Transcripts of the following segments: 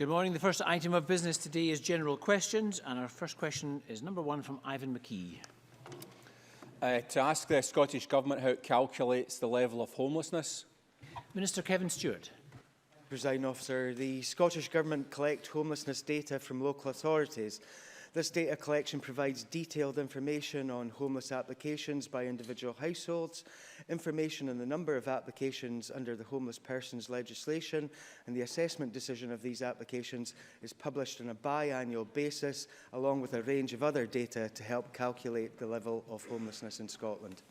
Good morning. The first item of business today is general questions, and our first question is number 1 from Ivan McKee. To ask the Scottish Government how it calculates the level of homelessness. Minister Kevin Stewart. Presiding Officer, the Scottish Government collect homelessness data from local authorities. This data collection provides detailed information on homeless applications by individual households, information on the number of applications under the homeless persons legislation, and the assessment decision of these applications is published on a biannual basis, along with a range of other data to help calculate the level of homelessness in Scotland.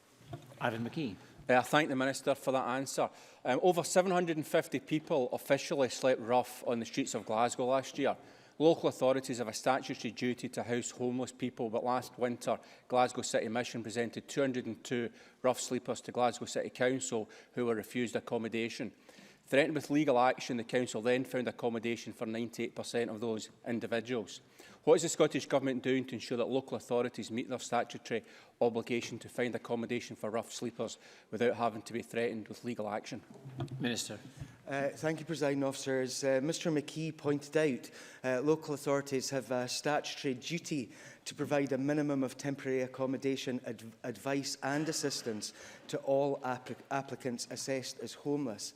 Ivan McKee. I thank the Minister for that answer. Over 750 people officially slept rough on the streets of Glasgow last year. Local authorities have a statutory duty to house homeless people, but last winter Glasgow City Mission presented 202 rough sleepers to Glasgow City Council who were refused accommodation. Threatened with legal action, the Council then found accommodation for 98% of those individuals. What is the Scottish Government doing to ensure that local authorities meet their statutory obligation to find accommodation for rough sleepers without having to be threatened with legal action? Minister. Thank you, Presiding Officer. As Mr McKee pointed out, local authorities have a statutory duty to provide a minimum of temporary accommodation, advice and assistance to all applicants assessed as homeless.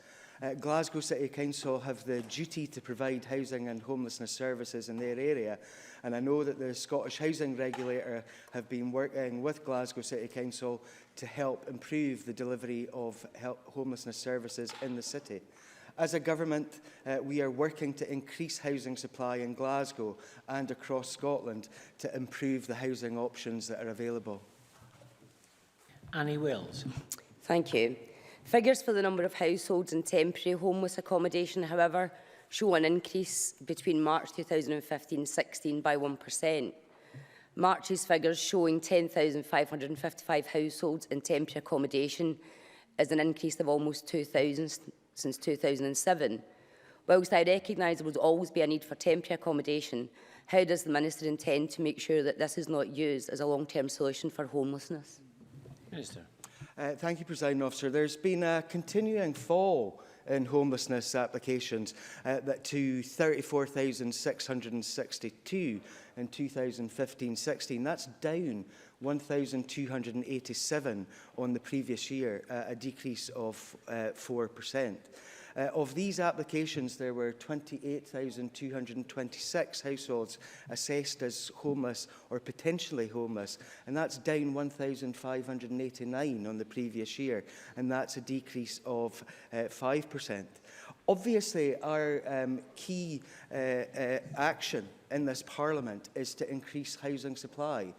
Glasgow City Council have the duty to provide housing and homelessness services in their area, and I know that the Scottish Housing Regulator have been working with Glasgow City Council to help improve the delivery of homelessness services in the city. As a government, we are working to increase housing supply in Glasgow and across Scotland to improve the housing options that are available. Annie Wills. Thank you. Figures for the number of households in temporary homeless accommodation, however, show an increase between March 2015-16 by 1%. March's figures showing 10,555 households in temporary accommodation is an increase of almost 2,000 since 2007. Whilst I recognise there will always be a need for temporary accommodation, how does the Minister intend to make sure that this is not used as a long-term solution for homelessness? Minister. Thank you, Presiding Officer. There's been a continuing fall in homelessness applications to 34,662 in 2015-16. That's down 1,287 on the previous year, a decrease of 4%. Of these applications, there were 28,226 households assessed as homeless or potentially homeless, and that's down 1,589 on the previous year, and that's a decrease of 5%. Obviously, our key action in this Parliament is to increase housing supply.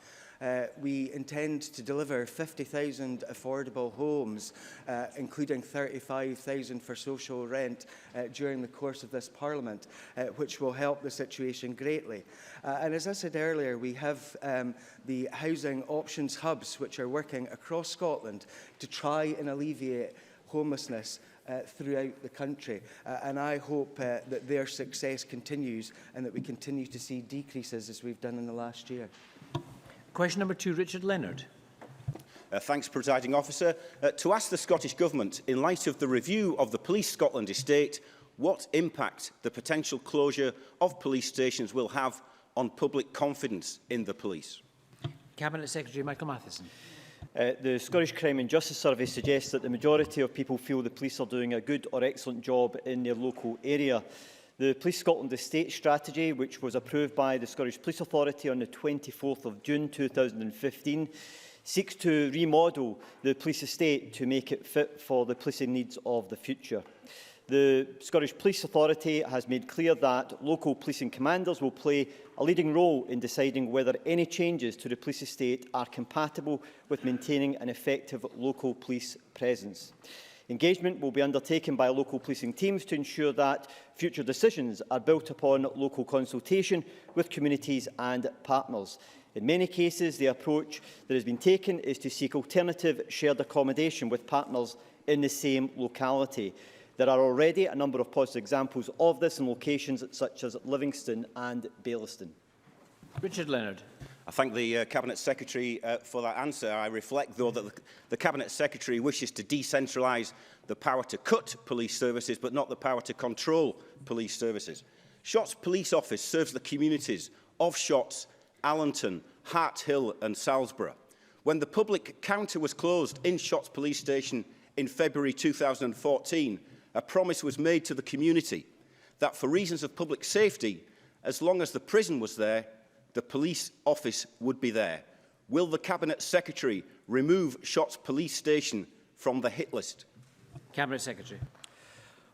We intend to deliver 50,000 affordable homes, including 35,000 for social rent during the course of this Parliament, which will help the situation greatly. And as I said earlier, we have the housing options hubs, which are working across Scotland to try and alleviate homelessness throughout the country. And I hope that their success continues and that we continue to see decreases as we've done in the last year. Question number 2, Richard Leonard. Thanks, Presiding Officer. To ask the Scottish Government, in light of the review of the Police Scotland estate, what impact the potential closure of police stations will have on public confidence in the police? Cabinet Secretary Michael Matheson. The Scottish Crime and Justice Survey suggests that the majority of people feel the police are doing a good or excellent job in their local area. The Police Scotland Estate Strategy, which was approved by the Scottish Police Authority on the 24th of June 2015, seeks to remodel the police estate to make it fit for the policing needs of the future. The Scottish Police Authority has made clear that local policing commanders will play a leading role in deciding whether any changes to the police estate are compatible with maintaining an effective local police presence. Engagement will be undertaken by local policing teams to ensure that future decisions are built upon local consultation with communities and partners. In many cases, the approach that has been taken is to seek alternative shared accommodation with partners in the same locality. There are already a number of positive examples of this in locations such as Livingston and Baillieston. Richard Leonard. I thank the Cabinet Secretary for that answer. I reflect, though, that the Cabinet Secretary wishes to decentralise the power to cut police services, but not the power to control police services. Shotts Police Office serves the communities of Shotts, Allenton, Hart Hill and Salisbury. When the public counter was closed in Shotts Police Station in February 2014, a promise was made to the community that for reasons of public safety, as long as the prison was there, the police office would be there. Will the Cabinet Secretary remove Shotts Police Station from the hit list? Cabinet Secretary.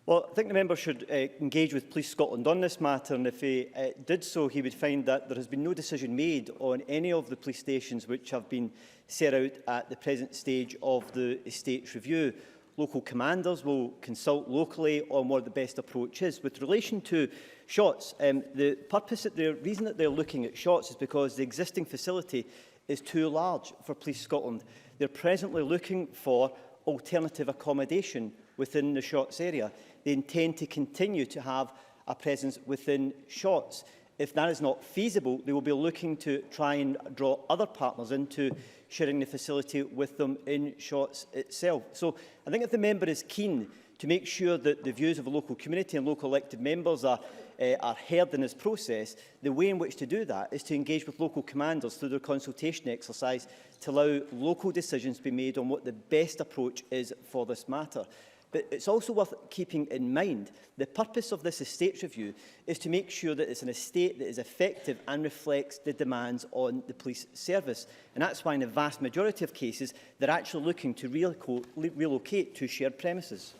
Well, I think the member should engage with Police Scotland on this matter, and if he did so, he would find that there has been no decision made on any of the police stations which have been set out at the present stage of the estates review. Local commanders will consult locally on what the best approach is. With relation to Shotts, the reason that they're looking at Shotts is because the existing facility is too large for Police Scotland. They're presently looking for alternative accommodation within the Shotts area. They intend to continue to have a presence within Shotts. If that is not feasible, they will be looking to try and draw other partners into sharing the facility with them in Shotts itself. So I think if the member is keen to make sure that the views of the local community and local elected members are heard in this process, the way in which to do that is to engage with local commanders through their consultation exercise to allow local decisions to be made on what the best approach is for this matter. But it's also worth keeping in mind the purpose of this estates review is to make sure that it's an estate that is effective and reflects the demands on the police service. And that's why in the vast majority of cases they're actually looking to relocate to shared premises.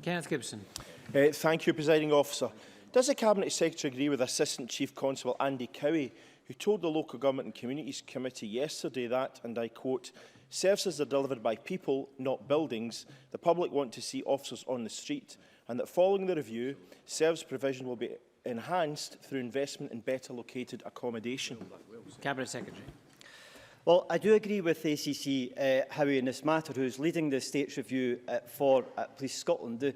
Kenneth Gibson. Thank you, Presiding Officer. Does the Cabinet Secretary agree with Assistant Chief Constable Andy Cowie, who told the Local Government and Communities Committee yesterday that, and I quote, "Services are delivered by people, not buildings. The public want to see officers on the street," and that following the review, service provision will be enhanced through investment in better located accommodation? Cabinet Secretary. Well, I do agree with ACC Howie in this matter, who is leading the estates review for Police Scotland.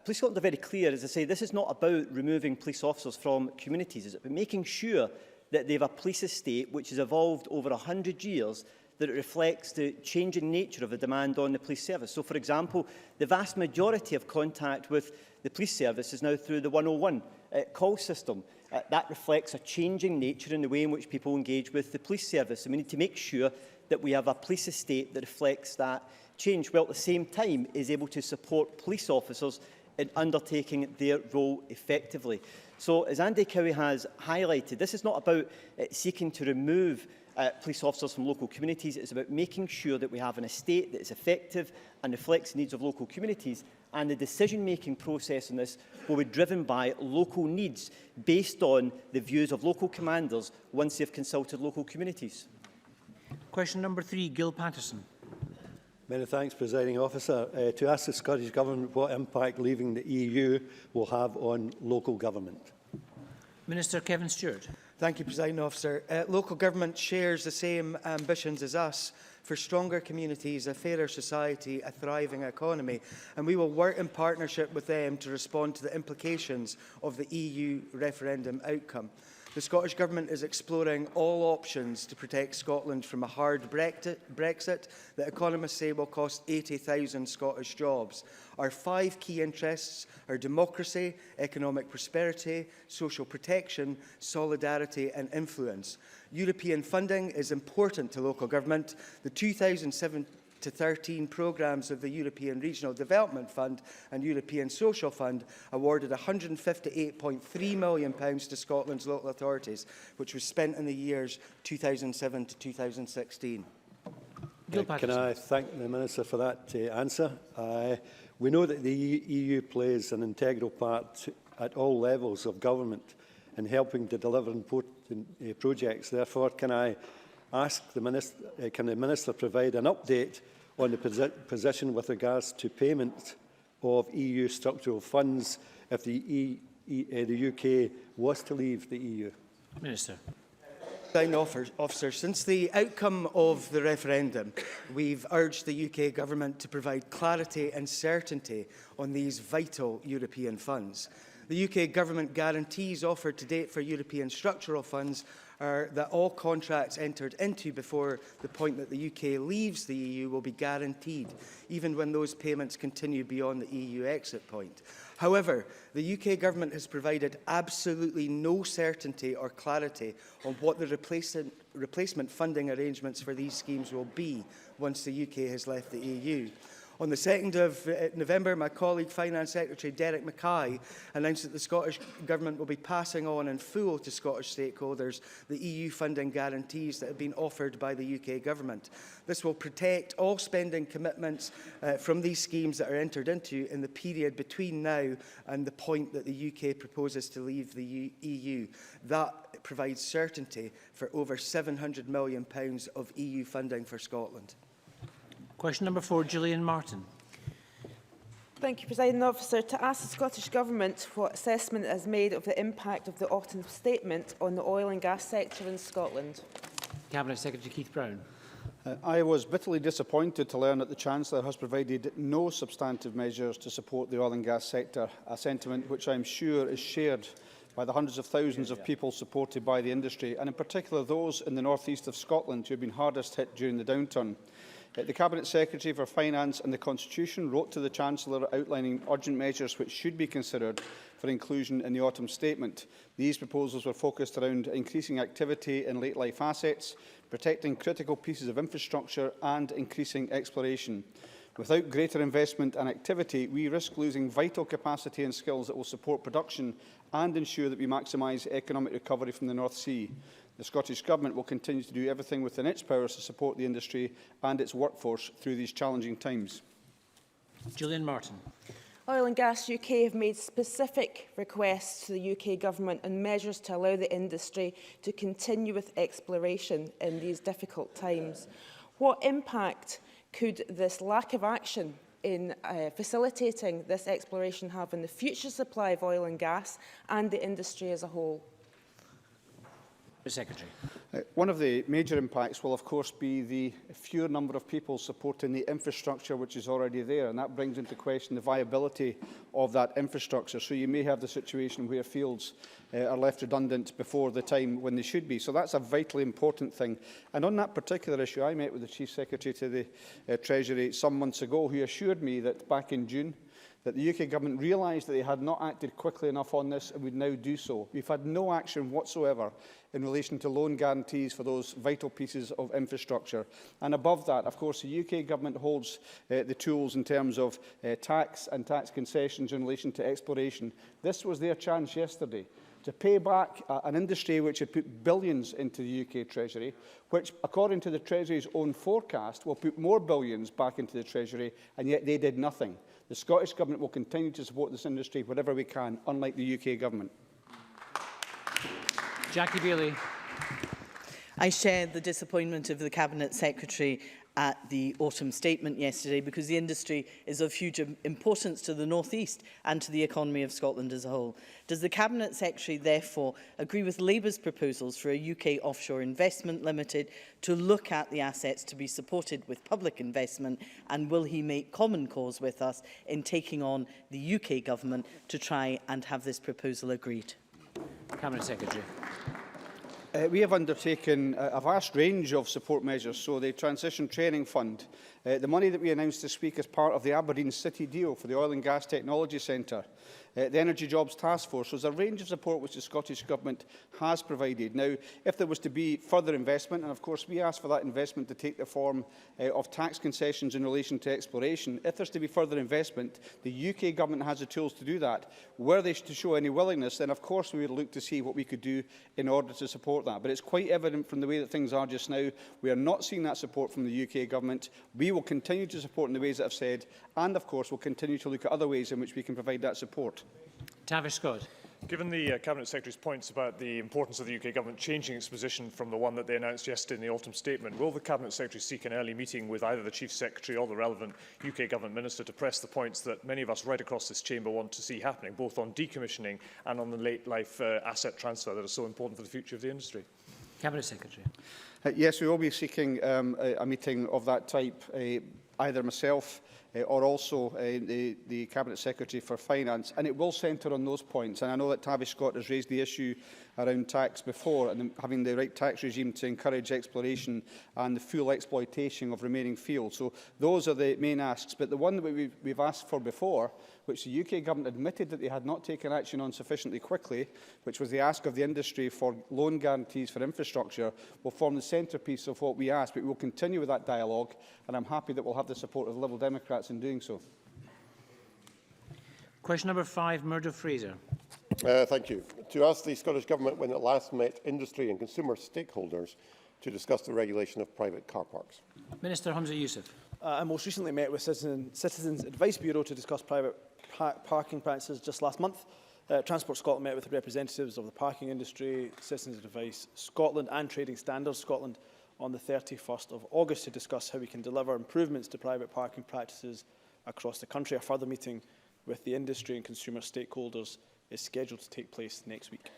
Police Scotland are very clear, as I say, this is not about removing police officers from communities, it's about making sure that they have a police estate which has evolved over 100 years, that it reflects the changing nature of the demand on the police service. So, for example, the vast majority of contact with the police service is now through the 101 call system. That reflects a changing nature in the way in which people engage with the police service. And we need to make sure that we have a police estate that reflects that change, while at the same time is able to support police officers in undertaking their role effectively. So, as Andy Cowie has highlighted, this is not about seeking to remove police officers from local communities. It's about making sure that we have an estate that is effective and reflects the needs of local communities, and the decision-making process on this will be driven by local needs based on the views of local commanders once they've consulted local communities. Question number 3, Gil Patterson. Many thanks, Presiding Officer. To ask the Scottish Government what impact leaving the EU will have on local government. Minister Kevin Stewart. Thank you, Presiding Officer. Local government shares the same ambitions as us for stronger communities, a fairer society, a thriving economy, and we will work in partnership with them to respond to the implications of the EU referendum outcome. The Scottish Government is exploring all options to protect Scotland from a hard Brexit that economists say will cost 80,000 Scottish jobs. Our 5 key interests are democracy, economic prosperity, social protection, solidarity and influence. European funding is important to local government. The 2007-13 programmes of the European Regional Development Fund and European Social Fund awarded £158.3 million to Scotland's local authorities, which was spent in the years 2007 to 2016. Can I thank the Minister for that answer? We know that the EU plays an integral part at all levels of government in helping to deliver important projects. Therefore, can I ask the Minister, can the Minister provide an update on the position with regards to payment of EU structural funds if the UK was to leave the EU? Minister. Officer, since the outcome of the referendum, we've urged the UK Government to provide clarity and certainty on these vital European funds. The UK Government guarantees offered to date for European structural funds are that all contracts entered into before the point that the UK leaves the EU will be guaranteed, even when those payments continue beyond the EU exit point. However, the UK Government has provided absolutely no certainty or clarity on what the replacement funding arrangements for these schemes will be once the UK has left the EU. On the 2nd of November, my colleague Finance Secretary Derek Mackay announced that the Scottish Government will be passing on in full to Scottish stakeholders the EU funding guarantees that have been offered by the UK Government. This will protect all spending commitments from these schemes that are entered into in the period between now and the point that the UK proposes to leave the EU. That provides certainty for over £700 million of EU funding for Scotland. Question number 4, Gillian Martin. Thank you, Presiding Officer. To ask the Scottish Government what assessment it has made of the impact of the autumn statement on the oil and gas sector in Scotland. Cabinet Secretary Keith Brown. I was bitterly disappointed to learn that the Chancellor has provided no substantive measures to support the oil and gas sector, a sentiment which I am sure is shared by the hundreds of thousands of people supported by the industry, and in particular those in the north east of Scotland who have been hardest hit during the downturn. The Cabinet Secretary for Finance and the Constitution wrote to the Chancellor outlining urgent measures which should be considered for inclusion in the autumn statement. These proposals were focused around increasing activity in late life assets, protecting critical pieces of infrastructure and increasing exploration. Without greater investment and activity, we risk losing vital capacity and skills that will support production and ensure that we maximise economic recovery from the North Sea. The Scottish Government will continue to do everything within its powers to support the industry and its workforce through these challenging times. Gillian Martin. Oil and Gas UK have made specific requests to the UK Government on measures to allow the industry to continue with exploration in these difficult times. What impact could this lack of action in facilitating this exploration have on the future supply of oil and gas and the industry as a whole? Secretary. One of the major impacts will of course be the fewer number of people supporting the infrastructure which is already there, and that brings into question the viability of that infrastructure. So you may have the situation where fields are left redundant before the time when they should be. So that's a vitally important thing. And on that particular issue, I met with the Chief Secretary to the Treasury some months ago, who assured me that back in June that the UK Government realised that they had not acted quickly enough on this and would now do so. We've had no action whatsoever in relation to loan guarantees for those vital pieces of infrastructure. And above that, of course, the UK Government holds the tools in terms of tax and tax concessions in relation to exploration. This was their chance yesterday to pay back an industry which had put billions into the UK Treasury, which, according to the Treasury's own forecast, will put more billions back into the Treasury, and yet they did nothing. The Scottish Government will continue to support this industry wherever we can, unlike the UK Government. Jackie Bailey. I share the disappointment of the Cabinet Secretary at the autumn statement yesterday, because the industry is of huge importance to the North East and to the economy of Scotland as a whole. Does the Cabinet Secretary therefore agree with Labour's proposals for a UK Offshore Investment Limited to look at the assets to be supported with public investment, and will he make common cause with us in taking on the UK Government to try and have this proposal agreed? Cabinet Secretary. We have undertaken a vast range of support measures. So the Transition Training Fund, the money that we announced this week as part of the Aberdeen City deal for the Oil and Gas Technology Centre, the Energy Jobs Task Force. So there's a range of support which the Scottish Government has provided. Now, if there was to be further investment, and of course we ask for that investment to take the form of tax concessions in relation to exploration, if there's to be further investment, the UK Government has the tools to do that. Were they to show any willingness, then of course we would look to see what we could do in order to support that. But it's quite evident from the way that things are just now, we are not seeing that support from the UK Government. We will continue to support in the ways that I've said, and of course we'll continue to look at other ways in which we can provide that support. Tavish Scott. Given the Cabinet Secretary's points about the importance of the UK Government changing its position from the one that they announced yesterday in the autumn statement, will the Cabinet Secretary seek an early meeting with either the Chief Secretary or the relevant UK Government Minister to press the points that many of us right across this chamber want to see happening, both on decommissioning and on the late life asset transfer that are so important for the future of the industry? Cabinet Secretary. Yes, we will be seeking a meeting of that type, either myself, or also the Cabinet Secretary for Finance, and it will centre on those points. And I know that Tavish Scott has raised the issue around tax before, and having the right tax regime to encourage exploration and the full exploitation of remaining fields. So those are the main asks. But the one that we've asked for before, which the UK Government admitted that they had not taken action on sufficiently quickly, which was the ask of the industry for loan guarantees for infrastructure, will form the centrepiece of what we ask. But we will continue with that dialogue, and I'm happy that we'll have the support of the Liberal Democrats in doing so. Question number 5, Murdo Fraser. Thank you. To ask the Scottish Government when it last met industry and consumer stakeholders to discuss the regulation of private car parks. Minister Humza Yousaf. I most recently met with Citizens Advice Bureau to discuss private parking practices just last month. Transport Scotland met with representatives of the parking industry, Citizens Advice Scotland and Trading Standards Scotland on the 31st of August to discuss how we can deliver improvements to private parking practices across the country. A further meeting with the industry and consumer stakeholders is scheduled to take place next week.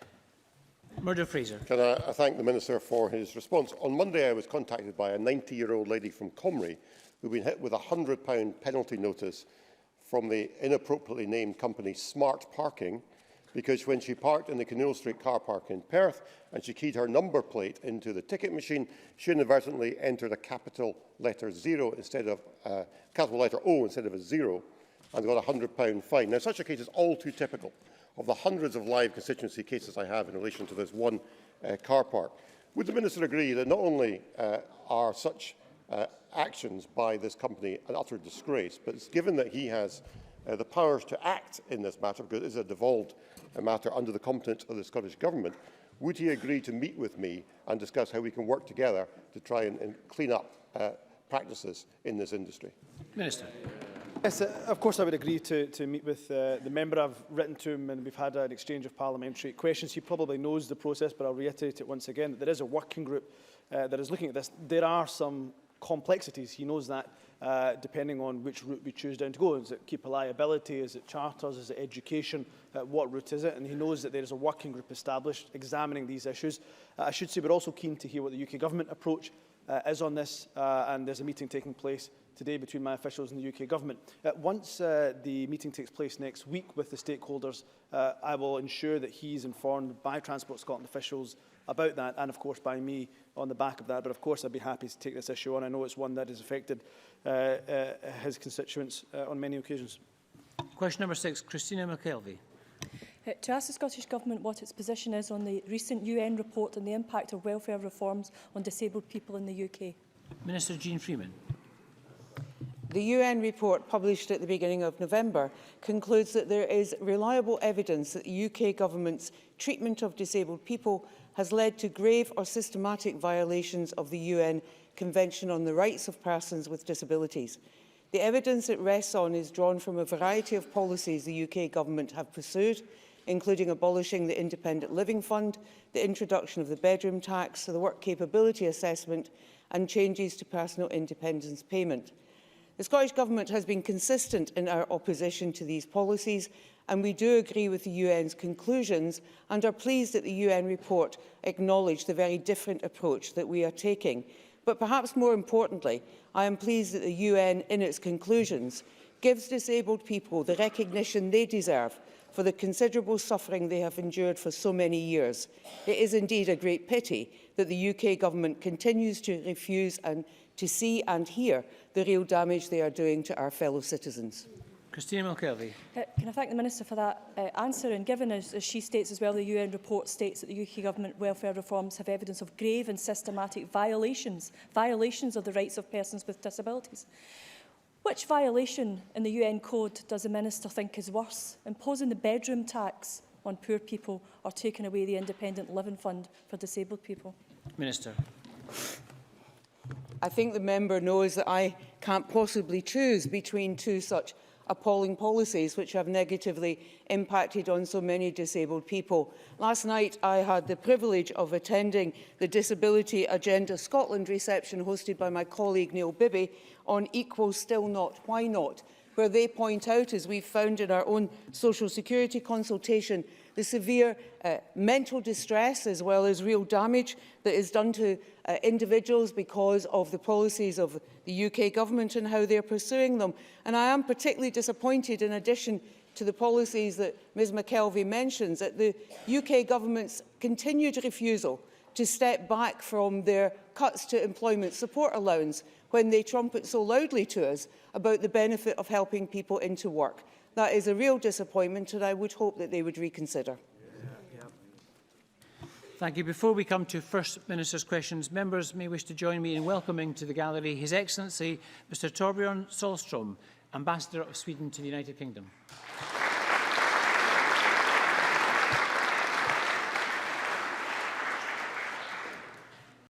Murdo Fraser. Can I thank the Minister for his response? On Monday I was contacted by a 90-year-old lady from Comrie who had been hit with a £100 penalty notice from the inappropriately named company Smart Parking, because when she parked in the Canole Street car park in Perth and she keyed her number plate into the ticket machine, she inadvertently entered a capital letter O instead of a 0, and got a £100 fine. Now, such a case is all too typical of the hundreds of live constituency cases I have in relation to this one car park. Would the Minister agree that not only are such actions by this company an utter disgrace, but it's given that he has the powers to act in this matter, because it is a devolved matter under the competence of the Scottish Government, would he agree to meet with me and discuss how we can work together to try and clean up practices in this industry? Minister. Yes, of course I would agree to meet with the member. I've written to him and we've had an exchange of parliamentary questions. He probably knows the process, but I'll reiterate it once again, that there is a working group that is looking at this. There are some complexities. He knows that, depending on which route we choose down to go. Is it keep a liability? Is it charters? Is it education? What route is it? And he knows that there is a working group established examining these issues. I should say we're also keen to hear what the UK Government approach is on this, and there's a meeting taking place today between my officials and the UK Government. Once the meeting takes place next week with the stakeholders, I will ensure that he's informed by Transport Scotland officials about that, and of course by me on the back of that. But of course I'd be happy to take this issue on. I know it's one that has affected his constituents on many occasions. Question number 6, Christina McKelvey. To ask the Scottish Government what its position is on the recent UN report on the impact of welfare reforms on disabled people in the UK. Minister Jean Freeman. The UN report, published at the beginning of November, concludes that there is reliable evidence that the UK Government's treatment of disabled people has led to grave or systematic violations of the UN Convention on the Rights of Persons with Disabilities. The evidence it rests on is drawn from a variety of policies the UK Government have pursued, including abolishing the Independent Living Fund, the introduction of the bedroom tax, the work capability assessment, and changes to personal independence payment. The Scottish Government has been consistent in our opposition to these policies, and we do agree with the UN's conclusions and are pleased that the UN report acknowledged the very different approach that we are taking. But perhaps more importantly, I am pleased that the UN, in its conclusions, gives disabled people the recognition they deserve for the considerable suffering they have endured for so many years. It is indeed a great pity that the UK Government continues to refuse to see and hear the real damage they are doing to our fellow citizens. Christina McKelvey. Can I thank the Minister for that answer? And given, as she states as well, the UN report states that the UK Government welfare reforms have evidence of grave and systematic violations of the rights of persons with disabilities. Which violation in the UN Code does the Minister think is worse? Imposing the bedroom tax on poor people or taking away the Independent Living Fund for disabled people? Minister. I think the member knows that I can't possibly choose between two such appalling policies which have negatively impacted on so many disabled people. Last night I had the privilege of attending the Disability Agenda Scotland reception hosted by my colleague Neil Bibby on Equal Still Not, Why Not?, where they point out, as we've found in our own social security consultation, the severe mental distress as well as real damage that is done to individuals because of the policies of the UK government and how they're pursuing them. And I am particularly disappointed, in addition to the policies that Ms McKelvey mentions, at the UK government's continued refusal to step back from their cuts to employment support allowance when they trumpet so loudly to us about the benefit of helping people into work. That is a real disappointment, and I would hope that they would reconsider. Thank you. Before we come to First Minister's questions, members may wish to join me in welcoming to the gallery His Excellency Mr Torbjörn Solstrom, Ambassador of Sweden to the United Kingdom.